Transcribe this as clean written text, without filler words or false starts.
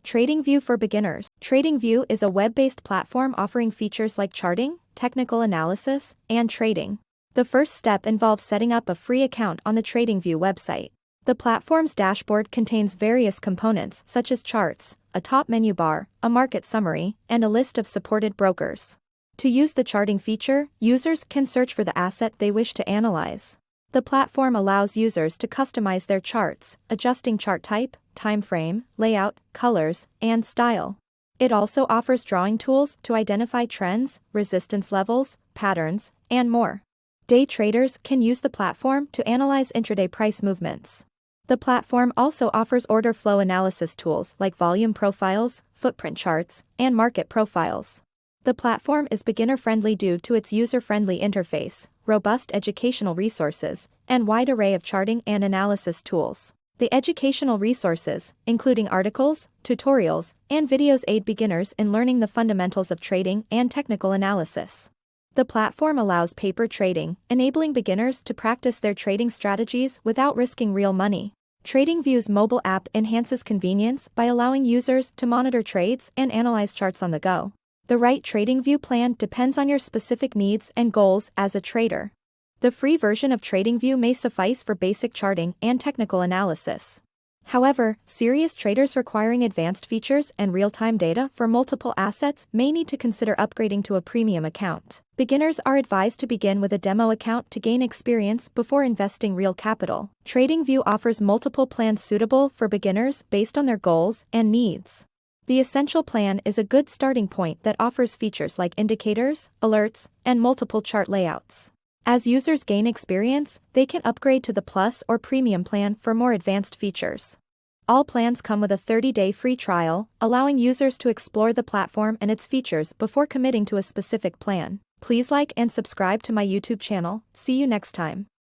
TradingView for beginners. TradingView is a web-based platform offering features like charting, technical analysis, and trading. The first step involves setting up a free account on the TradingView website. The platform's dashboard contains various components such as charts, a top menu bar, a market summary, and a list of supported brokers. To use the charting feature, users can search for the asset they wish to analyze. The platform allows users to customize their charts, adjusting chart type, time frame, layout, colors, and style. It also offers drawing tools to identify trends, resistance levels, patterns, and more. Day traders can use the platform to analyze intraday price movements. The platform also offers order flow analysis tools like volume profiles, footprint charts, and market profiles. The platform is beginner-friendly due to its user-friendly interface, robust educational resources, and wide array of charting and analysis tools. The educational resources, including articles, tutorials, and videos, aid beginners in learning the fundamentals of trading and technical analysis. The platform allows paper trading, enabling beginners to practice their trading strategies without risking real money. TradingView's mobile app enhances convenience by allowing users to monitor trades and analyze charts on the go. The right TradingView plan depends on your specific needs and goals as a trader. The free version of TradingView may suffice for basic charting and technical analysis. However, serious traders requiring advanced features and real-time data for multiple assets may need to consider upgrading to a premium account. Beginners are advised to begin with a demo account to gain experience before investing real capital. TradingView offers multiple plans suitable for beginners based on their goals and needs. The Essential plan is a good starting point that offers features like indicators, alerts, and multiple chart layouts. As users gain experience, they can upgrade to the Plus or Premium plan for more advanced features. All plans come with a 30-day free trial, allowing users to explore the platform and its features before committing to a specific plan. Please like and subscribe to my YouTube channel. See you next time.